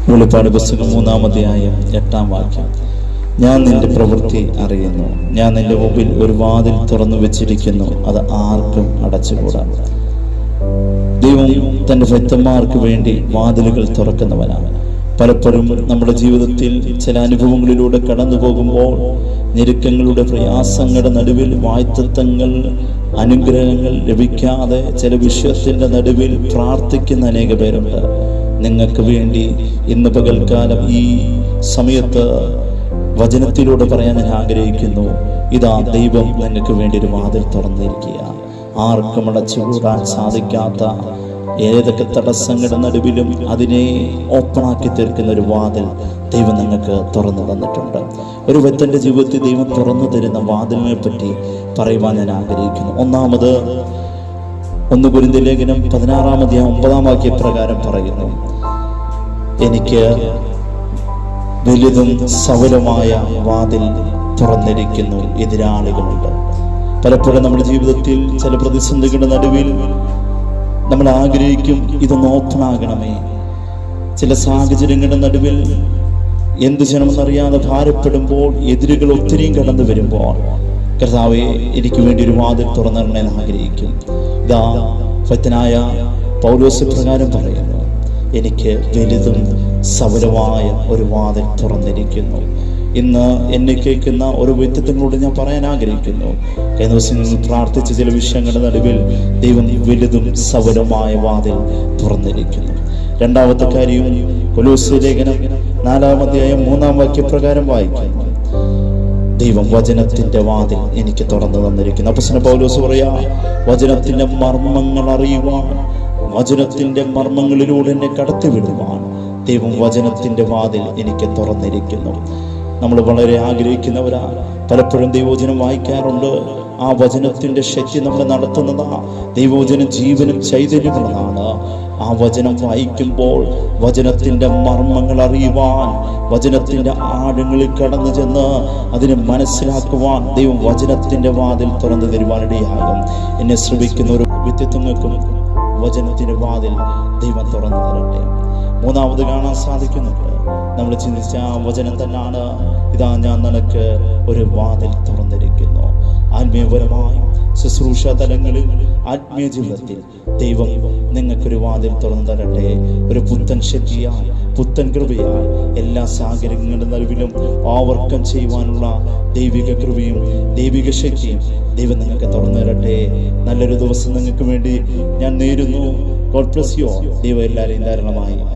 വെളിപ്പാട് പുസ്തകം 3-ാം അധ്യായം 8-ാം വാക്യം. ഞാൻ നിന്റെ പ്രവൃത്തി അറിയുന്നു. ഞാൻ നിന്റെ മുമ്പിൽ ഒരു വാതിൽ തുറന്നു വെച്ചിരിക്കുന്നു, അത് ആർക്കും അടച്ചുകൂടാ. ദൈവം തന്റെ ഭക്തന്മാർക്ക് വേണ്ടി വാതിലുകൾ തുറക്കുന്നവനാണ്. പലപ്പോഴും നമ്മുടെ ജീവിതത്തിൽ ചില അനുഭവങ്ങളിലൂടെ കടന്നു പോകുമ്പോൾ ഞെരുക്കങ്ങളുടെ പ്രയാസങ്ങളുടെ നടുവിൽ വായ്ത്തത്വങ്ങൾ അനുഗ്രഹങ്ങൾ ലഭിക്കാതെ ചില വിഷയത്തിന്റെ നടുവിൽ പ്രാർത്ഥിക്കുന്ന അനേക പേരുണ്ട്. നിങ്ങൾക്ക് വേണ്ടി ഇന്ന് പകൽക്കാലം ഈ സമയത്ത് വചനത്തിലൂടെ പറയാൻ ഞാൻ ആഗ്രഹിക്കുന്നു. ഇതാ, ദൈവം നിങ്ങൾക്ക് വേണ്ടി ഒരു വാതിൽ തുറന്നിരിക്കുക. ആർക്കും അടച്ചുകൂടാൻ സാധിക്കാത്ത ഏതൊക്കെ തടസ്സങ്ങളുടെ നടുവിലും അതിനെ ഓപ്പണാക്കി തീർക്കുന്ന ഒരു വാതിൽ ദൈവം നിങ്ങൾക്ക് തുറന്നു തന്നിട്ടുണ്ട്. ഒരു വ്യക്തിന്റെ ജീവിതത്തിൽ ദൈവം തുറന്നു തരുന്ന വാതിലിനെ പറ്റി പറയുവാൻ ഞാൻ ആഗ്രഹിക്കുന്നു. ഒന്നാമത് 1 കൊരിന്ത്യർ ലേഖനം 16-ാം അധ്യായം 9-ാം വാക്യപ്രകാരം പറയുന്നു, എനിക്ക് വലുതും സഫലമായ വാതിൽ തുറന്നിരിക്കുന്നു, എതിരാളികളുണ്ട്. പലപ്പോഴും നമ്മുടെ ജീവിതത്തിൽ ചില പ്രതിസന്ധികളുടെ നടുവിൽ നമ്മൾ ആഗ്രഹിക്കും, ഇതൊന്ന് ഓപ്പണാകണമേ. ചില സാഹചര്യങ്ങളുടെ നടുവിൽ എന്ത് ചെയ്യണമെന്നറിയാതെ ഭാരപ്പെടുമ്പോൾ, എതിരുകൾ ഒത്തിരിയും കടന്നു വരുമ്പോൾ, കർത്താവേ എനിക്ക് വേണ്ടി ഒരു വാതിൽ തുറന്നിടണമെന്ന് ആഗ്രഹിക്കും. ഇതാ, ഭക്തനായ പൗലോസ് പ്രകാരം പറയുന്നു, എനിക്ക് വലുതും സഫലമായ ഒരു വാതിൽ തുറന്നിരിക്കുന്നു. ഇന്ന് എന്നെ കേൾക്കുന്ന ഒരു വ്യക്തിത്വങ്ങളോട് ഞാൻ പറയാൻ ആഗ്രഹിക്കുന്നു, കഴിഞ്ഞ ദിവസങ്ങളിൽ പ്രാർത്ഥിച്ച ചില വിഷയങ്ങളുടെ നടുവിൽ ദൈവം വലുതും സഫലമായ വാതിൽ തുറന്നിരിക്കുന്നു. രണ്ടാമത്തെ കാര്യം കൊലോസ്യ ലേഖനം 4-ാം അധ്യായം 3-ാം വാക്യപ്രകാരം വായിക്കുന്നു, ദൈവം വചനത്തിന്റെ വാതിൽ എനിക്ക് തുറന്നു തന്നിരിക്കുന്നു. അപ്പോസ്തലൻ പൗലോസ് പറയാ, വചനത്തിന്റെ മർമ്മങ്ങൾ അറിയുവാൻ, വചനത്തിന്റെ മർമ്മങ്ങളിലൂടെ എന്നെ കടത്തിവിടുവാൻ ദൈവം വചനത്തിന്റെ വാതിൽ എനിക്ക് തുറന്നിരിക്കുന്നു. നമ്മൾ വളരെ ആഗ്രഹിക്കുന്നവരാണ്. പലപ്പോഴും ദൈവവചനം വായിക്കാറുണ്ട്. ആ വചനത്തിന്റെ ശക്തി നമ്മളെ നടത്തുന്നതാ. ദൈവവചനം ജീവനും ചൈതന്യമുള്ളതാണ്. ആ വചനം വായിക്കുമ്പോൾ വചനത്തിന്റെ മർമ്മങ്ങൾ അറിയുവാൻ, വചനത്തിന്റെ ആഴങ്ങളിൽ കടന്നു ചെന്ന് അതിനെ മനസ്സിലാക്കുവാൻ ദൈവം വചനത്തിന്റെ വാതിൽ തുറന്നു തരുവാനിടയാകും. എന്നെ ശ്രമിക്കുന്ന ഒരു വ്യക്തിത്വങ്ങൾക്കും വചനത്തിന്റെ വാതിൽ ദൈവം തുറന്നു തരട്ടെ. മൂന്നാമത് കാണാൻ സാധിക്കുന്നുണ്ട്, നമ്മൾ ചിന്തിച്ച ആ വചനം തന്നെയാണ്, ഇതാ ഞാൻ നിനക്ക് ഒരു വാതിൽ തുറന്നിരിക്കുന്നു. ആത്മീയപരമായി ശുശ്രൂഷ തലങ്ങളിൽ, ആത്മീയ ജീവിതത്തിൽ ദൈവം നിങ്ങൾക്കൊരു വാതിൽ തുറന്നു തരട്ടെ. ഒരു പുത്തൻ ശക്തിയാൽ, പുത്തൻ കൃപയാൽ എല്ലാ സാഹചര്യങ്ങളുടെ നടുവിലും ഓവർകം ചെയ്യുവാനുള്ള ദൈവിക കൃപയും ദൈവിക ശക്തിയും ദൈവം നിങ്ങൾക്ക് തുറന്നു തരട്ടെ. നല്ലൊരു ദിവസം നിങ്ങൾക്ക് വേണ്ടി ഞാൻ നേരുന്നു. God bless you. ദൈവം എല്ലാവരെയും ധാരാളമായി